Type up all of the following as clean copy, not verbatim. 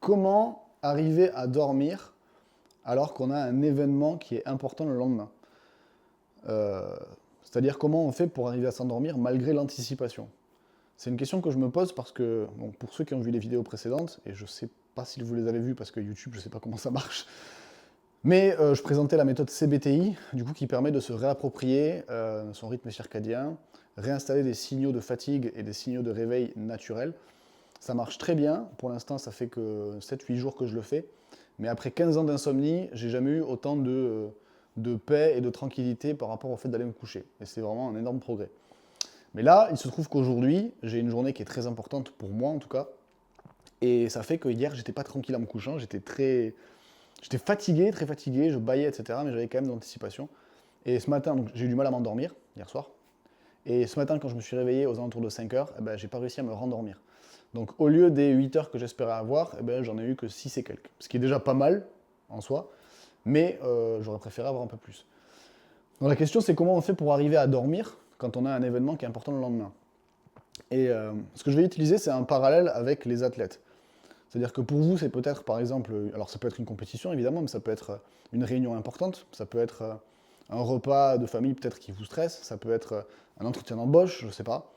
comment arriver à dormir alors qu'on a un événement qui est important le lendemain. Euh, C'est-à-dire comment on fait pour arriver à s'endormir malgré l'anticipation. C'est une question que je me pose parce que, bon, pour ceux qui ont vu les vidéos précédentes, et je ne sais pas si vous les avez vues parce que YouTube, je ne sais pas comment ça marche, mais je présentais la méthode CBTI, du coup, qui permet de se réapproprier son rythme circadien, réinstaller des signaux de fatigue et des signaux de réveil naturels. Ça marche très bien, pour l'instant ça fait que 7-8 jours que je le fais, mais après 15 ans d'insomnie, j'ai jamais eu autant de paix et de tranquillité par rapport au fait d'aller me coucher. Et c'est vraiment un énorme progrès. Mais là, il se trouve qu'aujourd'hui, j'ai une journée qui est très importante pour moi en tout cas, et ça fait que hier, j'étais pas tranquille en me couchant, j'étais fatigué, très fatigué, je bâillais, etc., mais j'avais quand même de l'anticipation. Et ce matin, donc, j'ai eu du mal à m'endormir, hier soir, et ce matin, quand je me suis réveillé aux alentours de 5 heures, eh ben, j'ai pas réussi à me rendormir. Donc au lieu des 8 heures que j'espérais avoir, eh ben, j'en ai eu que 6 et quelques. Ce qui est déjà pas mal en soi, mais j'aurais préféré avoir un peu plus. Donc la question c'est comment on fait pour arriver à dormir quand on a un événement qui est important le lendemain. Et ce que je vais utiliser c'est un parallèle avec les athlètes. C'est-à-dire que pour vous c'est peut-être par exemple, alors ça peut être une compétition évidemment, mais ça peut être une réunion importante, ça peut être un repas de famille peut-être qui vous stresse, ça peut être un entretien d'embauche, je sais pas.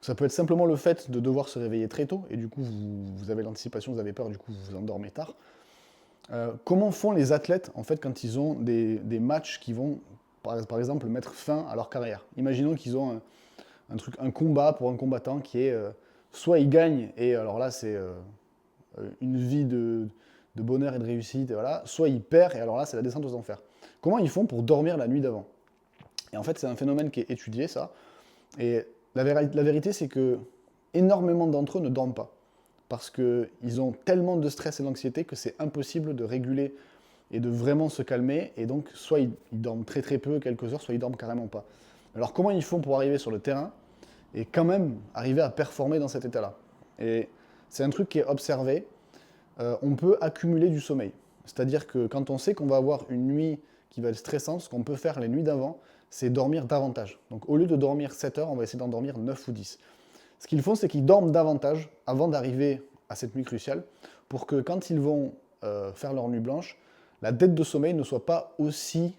Ça peut être simplement le fait de devoir se réveiller très tôt, et du coup, vous avez l'anticipation, vous avez peur, du coup, vous vous endormez tard. Comment font les athlètes, en fait, quand ils ont des matchs qui vont, par exemple, mettre fin à leur carrière? Imaginons qu'ils ont un combat pour un combattant qui est, soit ils gagnent, et alors là, c'est une vie de bonheur et de réussite, et voilà, soit ils perdent, et alors là, c'est la descente aux enfers. Comment ils font pour dormir la nuit d'avant? Et en fait, c'est un phénomène qui est étudié, ça, et la vérité, c'est que énormément d'entre eux ne dorment pas. Parce qu'ils ont tellement de stress et d'anxiété que c'est impossible de réguler et de vraiment se calmer. Et donc, soit ils dorment très très peu, quelques heures, soit ils dorment carrément pas. Alors, comment ils font pour arriver sur le terrain et quand même arriver à performer dans cet état-là? Et c'est un truc qui est observé. On peut accumuler du sommeil. C'est-à-dire que quand on sait qu'on va avoir une nuit qui va être stressante, ce qu'on peut faire les nuits d'avant, c'est dormir davantage. Donc au lieu de dormir 7 heures, on va essayer d'en dormir 9 ou 10. Ce qu'ils font, c'est qu'ils dorment davantage avant d'arriver à cette nuit cruciale, pour que quand ils vont faire leur nuit blanche, la dette de sommeil ne soit pas aussi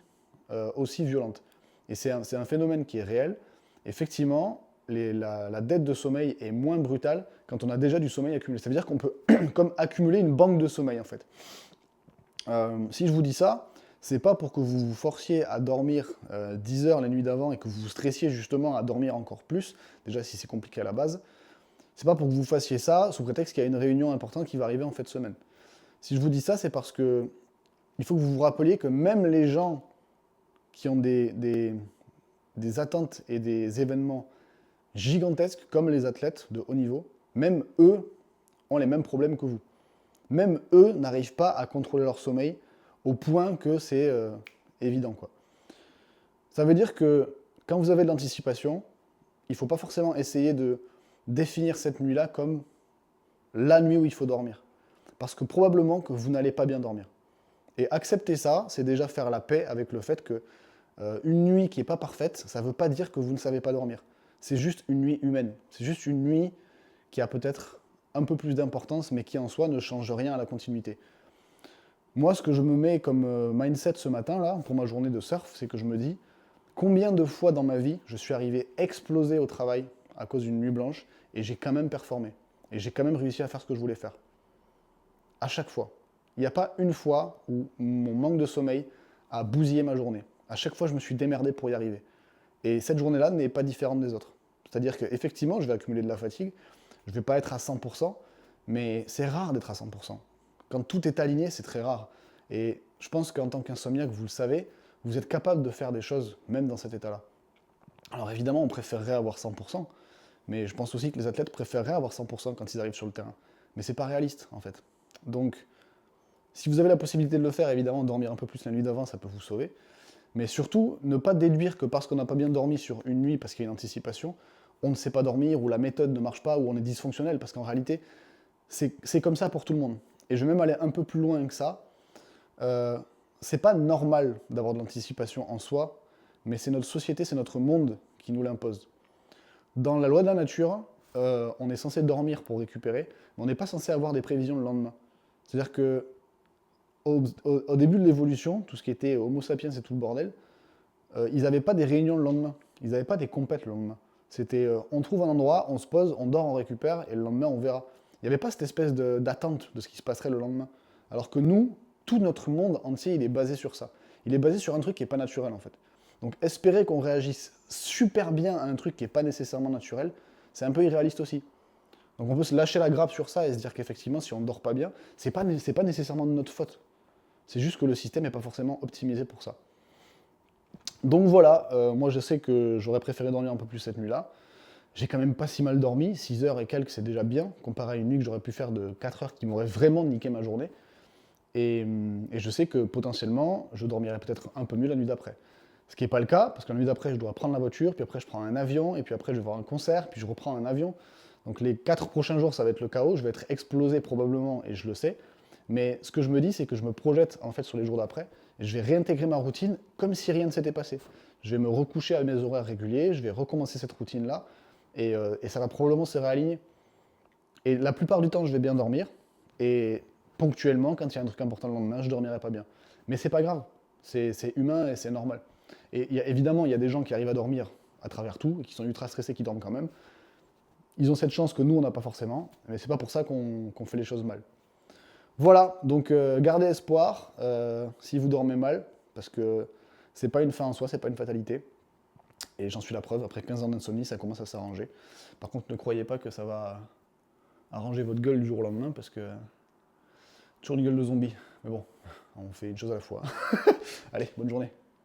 violente. Et c'est un phénomène qui est réel. Effectivement, la dette de sommeil est moins brutale quand on a déjà du sommeil accumulé. Ça veut dire qu'on peut comme accumuler une banque de sommeil en fait. Si je vous dis ça, c'est pas pour que vous vous forciez à dormir 10 heures la nuit d'avant et que vous vous stressiez justement à dormir encore plus, déjà si c'est compliqué à la base. C'est pas pour que vous fassiez ça sous prétexte qu'il y a une réunion importante qui va arriver en fin de semaine. Si je vous dis ça, c'est parce que il faut que vous vous rappeliez que même les gens qui ont des attentes et des événements gigantesques, comme les athlètes de haut niveau, même eux ont les mêmes problèmes que vous. Même eux n'arrivent pas à contrôler leur sommeil au point que c'est évident, quoi. Ça veut dire que quand vous avez de l'anticipation, il ne faut pas forcément essayer de définir cette nuit-là comme la nuit où il faut dormir. Parce que probablement que vous n'allez pas bien dormir. Et accepter ça, c'est déjà faire la paix avec le fait que une nuit qui n'est pas parfaite, ça ne veut pas dire que vous ne savez pas dormir. C'est juste une nuit humaine. C'est juste une nuit qui a peut-être un peu plus d'importance, mais qui en soi ne change rien à la continuité. Moi, ce que je me mets comme mindset ce matin-là, pour ma journée de surf, c'est que je me dis, combien de fois dans ma vie je suis arrivé explosé au travail à cause d'une nuit blanche, et j'ai quand même performé. Et j'ai quand même réussi à faire ce que je voulais faire. À chaque fois. Il n'y a pas une fois où mon manque de sommeil a bousillé ma journée. À chaque fois, je me suis démerdé pour y arriver. Et cette journée-là n'est pas différente des autres. C'est-à-dire qu'effectivement, je vais accumuler de la fatigue, je ne vais pas être à 100%, mais c'est rare d'être à 100%. Quand tout est aligné, c'est très rare. Et je pense qu'en tant qu'insomniaque, vous le savez, vous êtes capable de faire des choses, même dans cet état-là. Alors évidemment, on préférerait avoir 100%, mais je pense aussi que les athlètes préféreraient avoir 100% quand ils arrivent sur le terrain. Mais c'est pas réaliste, en fait. Donc, si vous avez la possibilité de le faire, évidemment, dormir un peu plus la nuit d'avant, ça peut vous sauver. Mais surtout, ne pas déduire que parce qu'on n'a pas bien dormi sur une nuit, parce qu'il y a une anticipation, on ne sait pas dormir, ou la méthode ne marche pas, ou on est dysfonctionnel, parce qu'en réalité, c'est comme ça pour tout le monde. Et je vais même aller un peu plus loin que ça. C'est pas normal d'avoir de l'anticipation en soi, mais c'est notre société, c'est notre monde qui nous l'impose. Dans la loi de la nature, on est censé dormir pour récupérer, mais on n'est pas censé avoir des prévisions le lendemain. C'est-à-dire que au début de l'évolution, tout ce qui était Homo sapiens et tout le bordel, ils n'avaient pas des réunions le lendemain. Ils n'avaient pas des compètes le lendemain. C'était on trouve un endroit, on se pose, on dort, on récupère, et le lendemain on verra. Il n'y avait pas cette espèce d'attente de ce qui se passerait le lendemain. Alors que nous, tout notre monde entier, il est basé sur ça. Il est basé sur un truc qui n'est pas naturel en fait. Donc espérer qu'on réagisse super bien à un truc qui n'est pas nécessairement naturel, c'est un peu irréaliste aussi. Donc on peut se lâcher la grappe sur ça et se dire qu'effectivement, si on ne dort pas bien, c'est pas nécessairement de notre faute. C'est juste que le système n'est pas forcément optimisé pour ça. Donc voilà, moi je sais que j'aurais préféré dormir un peu plus cette nuit-là. J'ai quand même pas si mal dormi, 6 heures et quelques c'est déjà bien, comparé à une nuit que j'aurais pu faire de 4 heures qui m'aurait vraiment niqué ma journée. Et je sais que potentiellement, je dormirai peut-être un peu mieux la nuit d'après. Ce qui n'est pas le cas, parce que la nuit d'après, je dois prendre la voiture, puis après je prends un avion, et puis après je vais voir un concert, puis je reprends un avion. Donc les 4 prochains jours, ça va être le chaos, je vais être explosé probablement, et je le sais. Mais ce que je me dis, c'est que je me projette en fait sur les jours d'après, et je vais réintégrer ma routine comme si rien ne s'était passé. Je vais me recoucher à mes horaires réguliers, je vais recommencer cette routine-là, et ça va probablement se réaligner. Et la plupart du temps, je vais bien dormir, et ponctuellement, quand il y a un truc important le lendemain, je dormirai pas bien. Mais c'est pas grave, c'est humain et c'est normal. Et évidemment, il y a des gens qui arrivent à dormir à travers tout, et qui sont ultra stressés, qui dorment quand même. Ils ont cette chance que nous, on n'a pas forcément, mais c'est pas pour ça qu'on fait les choses mal. Voilà, donc gardez espoir si vous dormez mal, parce que c'est pas une fin en soi, c'est pas une fatalité. Et j'en suis la preuve, après 15 ans d'insomnie, ça commence à s'arranger. Par contre, ne croyez pas que ça va arranger votre gueule du jour au lendemain, parce que toujours une gueule de zombie. Mais bon, on fait une chose à la fois. Allez, bonne journée.